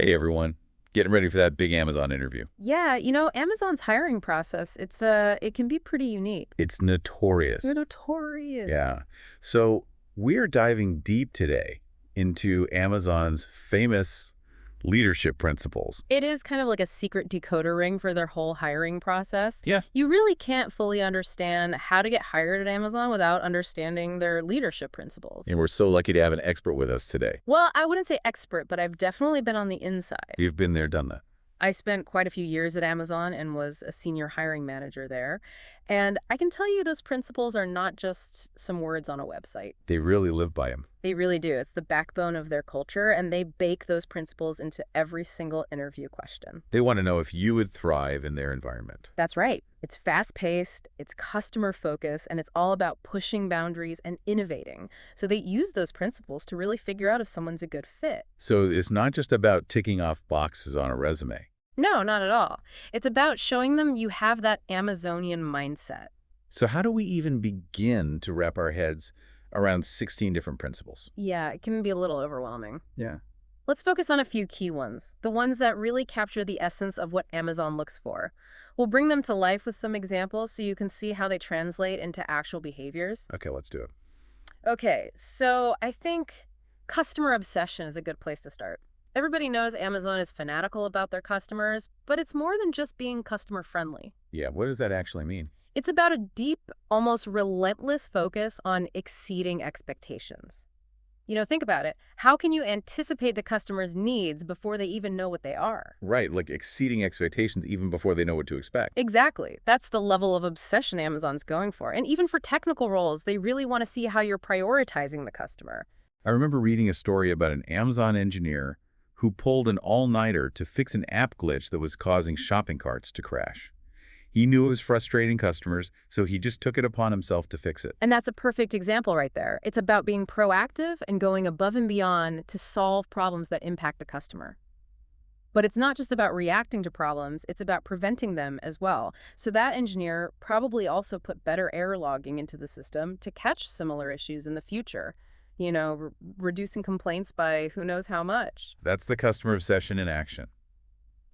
Hey everyone, getting ready for that big Amazon interview. Yeah, Amazon's hiring process, it can be pretty unique. It's They're notorious. notorious. Yeah. So we're diving deep today into Amazon's famous leadership principles. It is kind of like a secret decoder ring for their whole hiring process. Yeah. You really can't fully understand how to get hired at Amazon without understanding their leadership principles. And we're so lucky to have an expert with us today. Well, I wouldn't say expert, but I've definitely been on the inside. You've been there, done that. I spent quite a few years at Amazon and was a senior hiring manager there. And I can tell you those principles are not just some words on a website. They really live by them. They really do. It's the backbone of their culture, and they bake those principles into every single interview question. They want to know if you would thrive in their environment. That's right. It's fast-paced, it's customer-focused, and it's all about pushing boundaries and innovating. So they use those principles to really figure out if someone's a good fit. So it's not just about ticking off boxes on a resume. No, not at all. It's about showing them you have that Amazonian mindset. So how do we even begin to wrap our heads around 16 different principles? Yeah, it can be a little overwhelming. Yeah. Let's focus on a few key ones, the ones that really capture the essence of what Amazon looks for. We'll bring them to life with some examples so you can see how they translate into actual behaviors. Okay, let's do it. Okay, so I think customer obsession is a good place to start. Everybody knows Amazon is fanatical about their customers, but it's more than just being customer friendly. Yeah, what does that actually mean? It's about a deep, almost relentless focus on exceeding expectations. Think about it. How can you anticipate the customer's needs before they even know what they are? Right, like exceeding expectations even before they know what to expect. Exactly. That's the level of obsession Amazon's going for. And even for technical roles, they really want to see how you're prioritizing the customer. I remember reading a story about an Amazon engineer who pulled an all-nighter to fix an app glitch that was causing shopping carts to crash. He knew it was frustrating customers, so he just took it upon himself to fix it. And that's a perfect example right there. It's about being proactive and going above and beyond to solve problems that impact the customer. But it's not just about reacting to problems, it's about preventing them as well. So that engineer probably also put better error logging into the system to catch similar issues in the future. Reducing complaints by who knows how much. That's the customer obsession in action.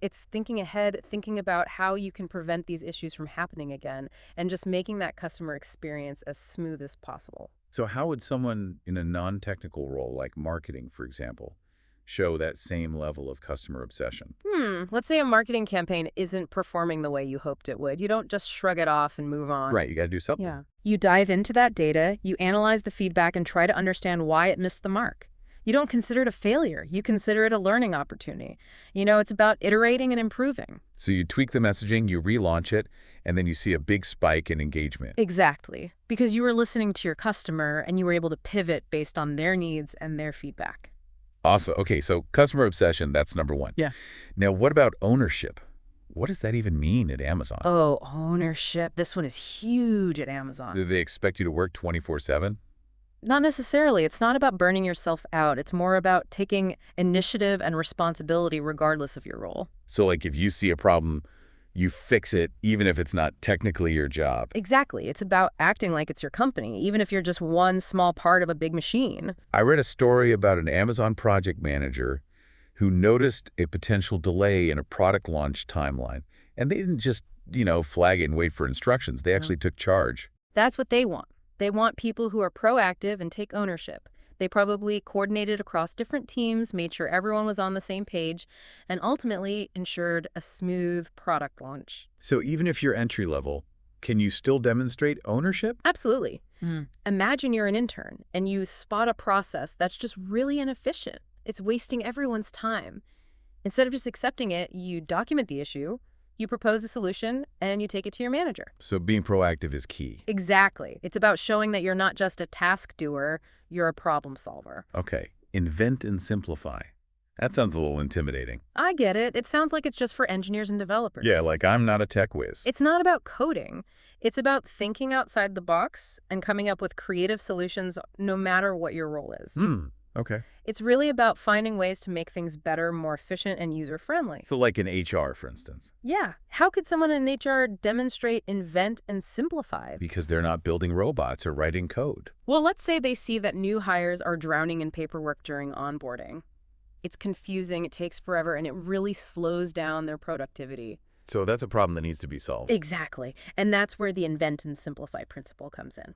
It's thinking ahead, thinking about how you can prevent these issues from happening again, and just making that customer experience as smooth as possible. So how would someone in a non-technical role, like marketing, for example, show that same level of customer obsession? Let's say a marketing campaign isn't performing the way you hoped it would. You don't just shrug it off and move on. Right, you got to do something. Yeah. You dive into that data, you analyze the feedback, and try to understand why it missed the mark. You don't consider it a failure. You consider it a learning opportunity. It's about iterating and improving. So you tweak the messaging, you relaunch it, and then you see a big spike in engagement. Exactly. Because you were listening to your customer and you were able to pivot based on their needs and their feedback. Awesome. Okay, so customer obsession, that's number one. Yeah. Now, what about ownership? What does that even mean at Amazon? Oh, ownership. This one is huge at Amazon. Do they expect you to work 24/7? Not necessarily. It's not about burning yourself out. It's more about taking initiative and responsibility regardless of your role. So, like, if you see a problem, you fix it, even if it's not technically your job. Exactly. It's about acting like it's your company, even if you're just one small part of a big machine. I read a story about an Amazon project manager who noticed a potential delay in a product launch timeline. And they didn't just, flag it and wait for instructions. They actually took charge. That's what they want. They want people who are proactive and take ownership. They probably coordinated across different teams, made sure everyone was on the same page, and ultimately ensured a smooth product launch. So even if you're entry level, can you still demonstrate ownership? Absolutely. Imagine you're an intern and you spot a process that's just really inefficient. It's wasting everyone's time. Instead of just accepting it, you document the issue, you propose a solution, and you take it to your manager. So being proactive is key. Exactly. It's about showing that you're not just a task doer, you're a problem solver. Okay, invent and simplify. That sounds a little intimidating. I get it. It sounds like it's just for engineers and developers. Yeah, like I'm not a tech whiz. It's not about coding. It's about thinking outside the box and coming up with creative solutions no matter what your role is. Okay. It's really about finding ways to make things better, more efficient, and user-friendly. So like in HR, for instance. Yeah. How could someone in HR demonstrate, invent, and simplify? Because they're not building robots or writing code. Well, let's say they see that new hires are drowning in paperwork during onboarding. It's confusing, it takes forever, and it really slows down their productivity. So that's a problem that needs to be solved. Exactly. And that's where the invent and simplify principle comes in.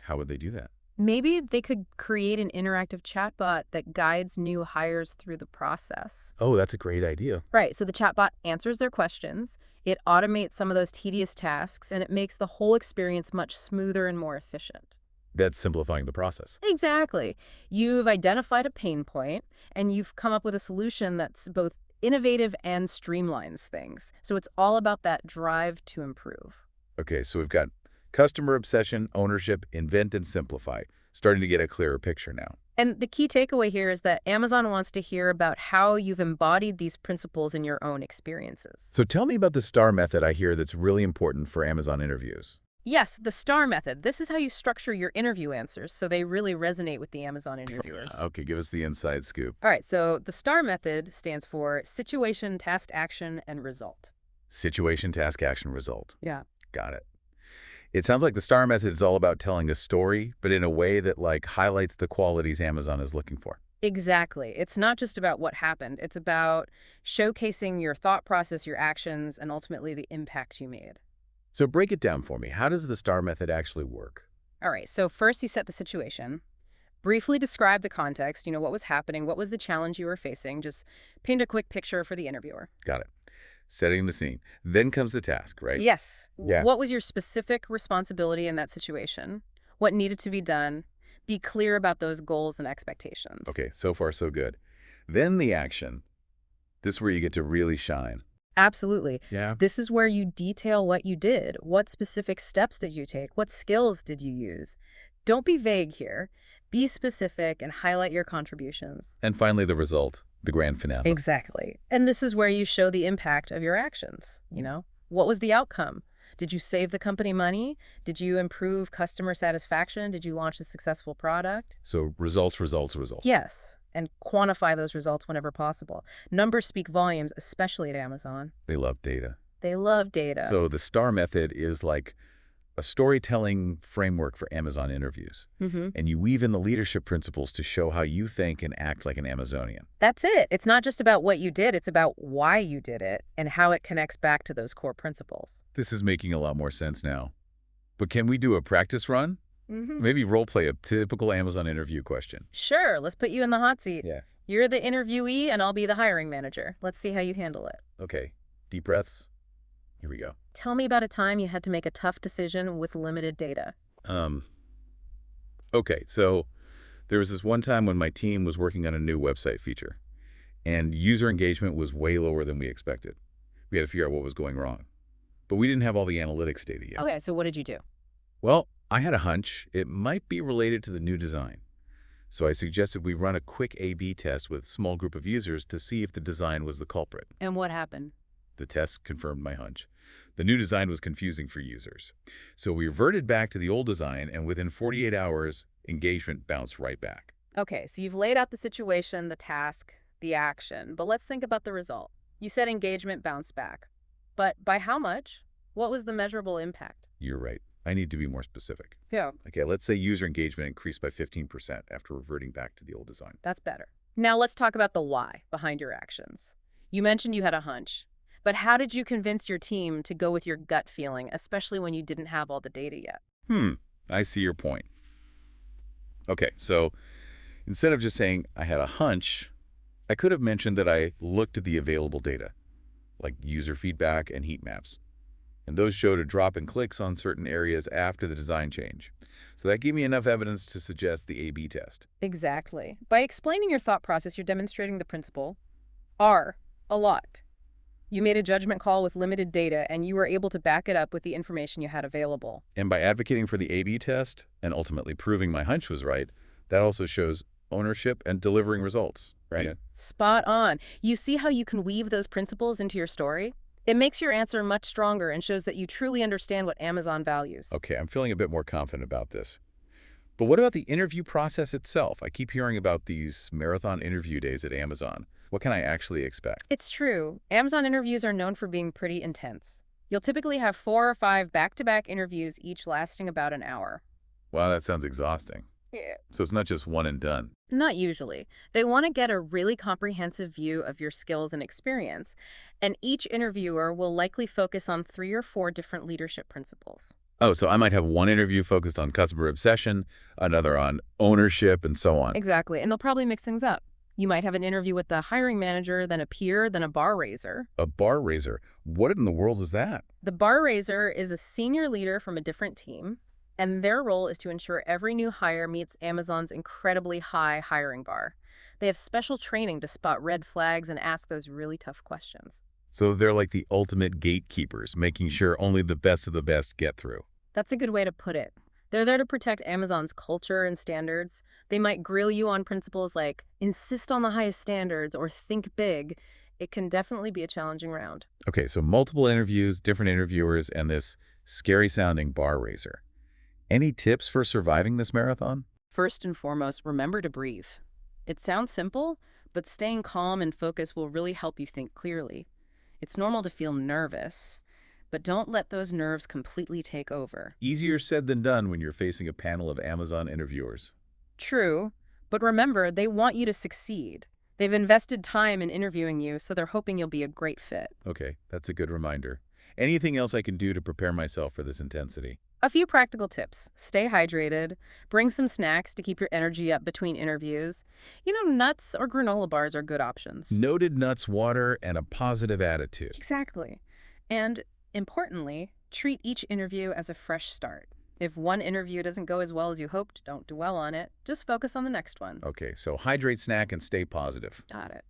How would they do that? Maybe they could create an interactive chatbot that guides new hires through the process. Oh, that's a great idea. Right, so the chatbot answers their questions, it automates some of those tedious tasks, and it makes the whole experience much smoother and more efficient. That's simplifying the process. Exactly. You've identified a pain point, and you've come up with a solution that's both innovative and streamlines things. So it's all about that drive to improve. Okay, so we've got customer obsession, ownership, invent, and simplify. Starting to get a clearer picture now. And the key takeaway here is that Amazon wants to hear about how you've embodied these principles in your own experiences. So tell me about the STAR method I hear that's really important for Amazon interviews. Yes, the STAR method. This is how you structure your interview answers so they really resonate with the Amazon interviewers. Okay, give us the inside scoop. All right, so the STAR method stands for situation, task, action, and result. Situation, task, action, result. Yeah. Got it. It sounds like the STAR method is all about telling a story, but in a way that highlights the qualities Amazon is looking for. Exactly. It's not just about what happened. It's about showcasing your thought process, your actions, and ultimately the impact you made. So break it down for me. How does the STAR method actually work? All right, so first you set the situation. Briefly describe the context, what was happening, what was the challenge you were facing. Just paint a quick picture for the interviewer. Got it. Setting the scene. Then comes the task, right? Yes. Yeah. What was your specific responsibility in that situation? What needed to be done? Be clear about those goals and expectations. Okay, so far so good. Then the action. This is where you get to really shine. Absolutely. Yeah. This is where you detail what you did. What specific steps did you take? What skills did you use? Don't be vague here. Be specific and highlight your contributions. And finally, the result, the grand finale. Exactly. And this is where you show the impact of your actions. What was the outcome? Did you save the company money? Did you improve customer satisfaction? Did you launch a successful product? So results, results, results. Yes. And quantify those results whenever possible. Numbers speak volumes, especially at Amazon. They love data. They love data. So the STAR method is like a storytelling framework for Amazon interviews. And you weave in the leadership principles to show how you think and act like an Amazonian. That's it. It's not just about what you did. It's about why you did it and how it connects back to those core principles. This is making a lot more sense now. But can we do a practice run? Maybe role play a typical Amazon interview question. Sure. Let's put you in the hot seat. Yeah. You're the interviewee and I'll be the hiring manager. Let's see how you handle it. Okay. Deep breaths. Here we go. Tell me about a time you had to make a tough decision with limited data. Okay, so there was this one time when my team was working on a new website feature, and user engagement was way lower than we expected. We had to figure out what was going wrong. But we didn't have all the analytics data yet. Okay, so what did you do? Well, I had a hunch it might be related to the new design. So I suggested we run a quick A/B test with a small group of users to see if the design was the culprit. And what happened? The test confirmed my hunch. The new design was confusing for users. So we reverted back to the old design, and within 48 hours, engagement bounced right back. Okay, so you've laid out the situation, the task, the action, but let's think about the result. You said engagement bounced back. But by how much? What was the measurable impact? You're right. I need to be more specific. Yeah. Okay, let's say user engagement increased by 15% after reverting back to the old design. That's better. Now let's talk about the why behind your actions. You mentioned you had a hunch. But how did you convince your team to go with your gut feeling, especially when you didn't have all the data yet? I see your point. Okay, so instead of just saying I had a hunch, I could have mentioned that I looked at the available data, like user feedback and heat maps. And those showed a drop in clicks on certain areas after the design change. So that gave me enough evidence to suggest the A/B test. Exactly. By explaining your thought process, you're demonstrating the principle R a lot. You made a judgment call with limited data, and you were able to back it up with the information you had available. And by advocating for the A/B test and ultimately proving my hunch was right, that also shows ownership and delivering results, right? Yeah. Spot on. You see how you can weave those principles into your story? It makes your answer much stronger and shows that you truly understand what Amazon values. Okay, I'm feeling a bit more confident about this. But what about the interview process itself? I keep hearing about these marathon interview days at Amazon. What can I actually expect? It's true. Amazon interviews are known for being pretty intense. You'll typically have 4 or 5 back-to-back interviews, each lasting about an hour. Wow, that sounds exhausting. Yeah. So it's not just one and done. Not usually. They want to get a really comprehensive view of your skills and experience, and each interviewer will likely focus on 3 or 4 different leadership principles. Oh, so I might have one interview focused on customer obsession, another on ownership, and so on. Exactly, and they'll probably mix things up. You might have an interview with the hiring manager, then a peer, then a bar raiser. A bar raiser. What in the world is that? The bar raiser is a senior leader from a different team, and their role is to ensure every new hire meets Amazon's incredibly high hiring bar. They have special training to spot red flags and ask those really tough questions. So they're like the ultimate gatekeepers, making sure only the best of the best get through. That's a good way to put it. They're there to protect Amazon's culture and standards. They might grill you on principles like insist on the highest standards or think big. It can definitely be a challenging round. Okay, so multiple interviews, different interviewers, and this scary-sounding bar raiser. Any tips for surviving this marathon? First and foremost, remember to breathe. It sounds simple, but staying calm and focused will really help you think clearly. It's normal to feel nervous, but don't let those nerves completely take over. Easier said than done when you're facing a panel of Amazon interviewers. True, but remember, they want you to succeed. They've invested time in interviewing you, so they're hoping you'll be a great fit. Okay, that's a good reminder. Anything else I can do to prepare myself for this intensity? A few practical tips. Stay hydrated. Bring some snacks to keep your energy up between interviews. Nuts or granola bars are good options. Noted nuts, water, and a positive attitude. Exactly. And importantly, treat each interview as a fresh start. If one interview doesn't go as well as you hoped, don't dwell on it. Just focus on the next one. Okay, so hydrate, snack, and stay positive. Got it.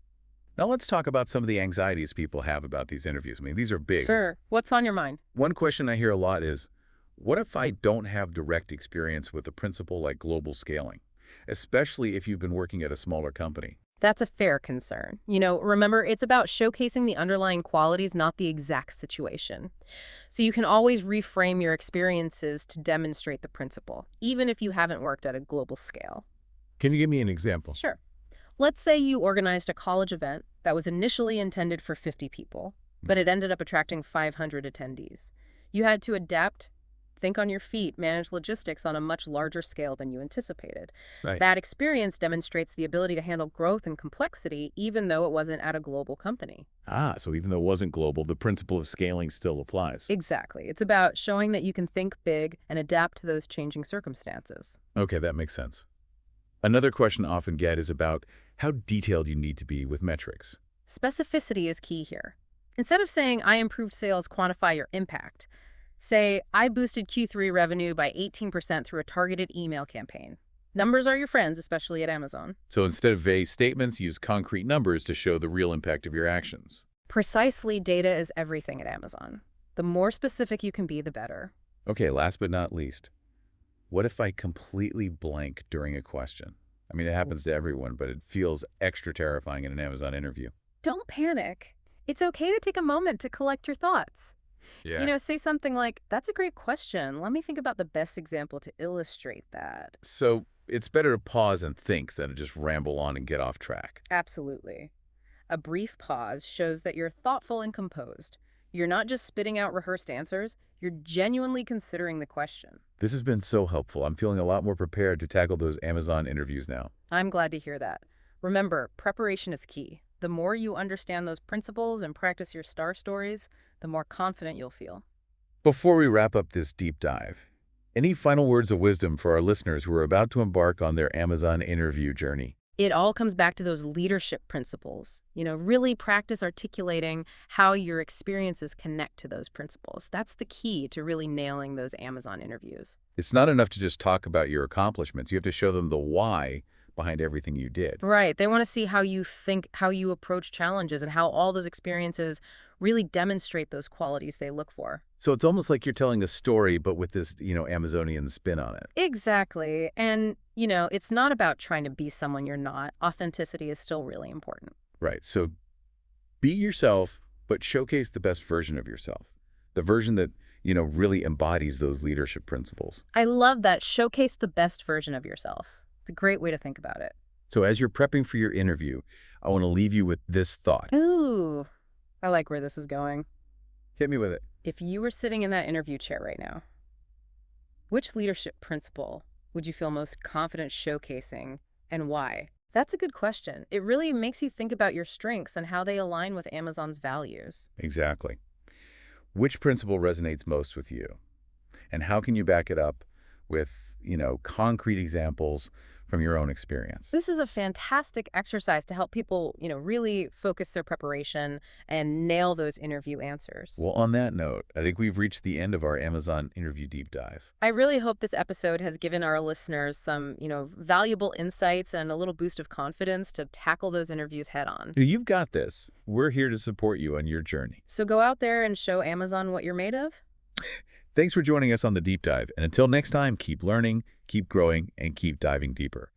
Now let's talk about some of the anxieties people have about these interviews. I mean, these are big. Sir, what's on your mind? One question I hear a lot is, what if I don't have direct experience with a principle like global scaling, especially if you've been working at a smaller company? That's a fair concern. Remember, it's about showcasing the underlying qualities, not the exact situation. So you can always reframe your experiences to demonstrate the principle, even if you haven't worked at a global scale. Can you give me an example? Sure. Let's say you organized a college event that was initially intended for 50 people, but it ended up attracting 500 attendees. You had to adapt, think on your feet, manage logistics on a much larger scale than you anticipated. Right. That experience demonstrates the ability to handle growth and complexity, even though it wasn't at a global company. Ah, so even though it wasn't global, the principle of scaling still applies. Exactly. It's about showing that you can think big and adapt to those changing circumstances. Okay, that makes sense. Another question I often get is about how detailed you need to be with metrics. Specificity is key here. Instead of saying, I improved sales, quantify your impact. Say, I boosted Q3 revenue by 18% through a targeted email campaign. Numbers are your friends, especially at Amazon. So instead of vague statements, use concrete numbers to show the real impact of your actions. Precisely, data is everything at Amazon. The more specific you can be, the better. Okay, last but not least, what if I completely blank during a question? I mean, it happens to everyone, but it feels extra terrifying in an Amazon interview. Don't panic. It's okay to take a moment to collect your thoughts. Say something like, that's a great question. Let me think about the best example to illustrate that. So it's better to pause and think than to just ramble on and get off track. Absolutely. A brief pause shows that you're thoughtful and composed. You're not just spitting out rehearsed answers, you're genuinely considering the question. This has been so helpful. I'm feeling a lot more prepared to tackle those Amazon interviews now. I'm glad to hear that. Remember, preparation is key. The more you understand those principles and practice your star stories, the more confident you'll feel. Before we wrap up this deep dive, any final words of wisdom for our listeners who are about to embark on their Amazon interview journey? It all comes back to those leadership principles. Really practice articulating how your experiences connect to those principles. That's the key to really nailing those Amazon interviews. It's not enough to just talk about your accomplishments. You have to show them the why behind everything you did. Right. They want to see how you think, how you approach challenges, and how all those experiences really demonstrate those qualities they look for. So it's almost like you're telling a story, but with this, Amazonian spin on it. Exactly. And, it's not about trying to be someone you're not. Authenticity is still really important. Right. So be yourself, but showcase the best version of yourself. The version that, really embodies those leadership principles. I love that. Showcase the best version of yourself. It's a great way to think about it. So as you're prepping for your interview, I want to leave you with this thought. Ooh, I like where this is going. Hit me with it. If you were sitting in that interview chair right now, which leadership principle would you feel most confident showcasing, and why? That's a good question. It really makes you think about your strengths and how they align with Amazon's values. Exactly. Which principle resonates most with you? And how can you back it up with, concrete examples from your own experience? This is a fantastic exercise to help people, really focus their preparation and nail those interview answers. Well, on that note, I think we've reached the end of our Amazon interview deep dive. I really hope this episode has given our listeners some, valuable insights and a little boost of confidence to tackle those interviews head on. You've got this. We're here to support you on your journey. So go out there and show Amazon what you're made of. Thanks for joining us on the deep dive. And until next time, keep learning, keep growing, and keep diving deeper.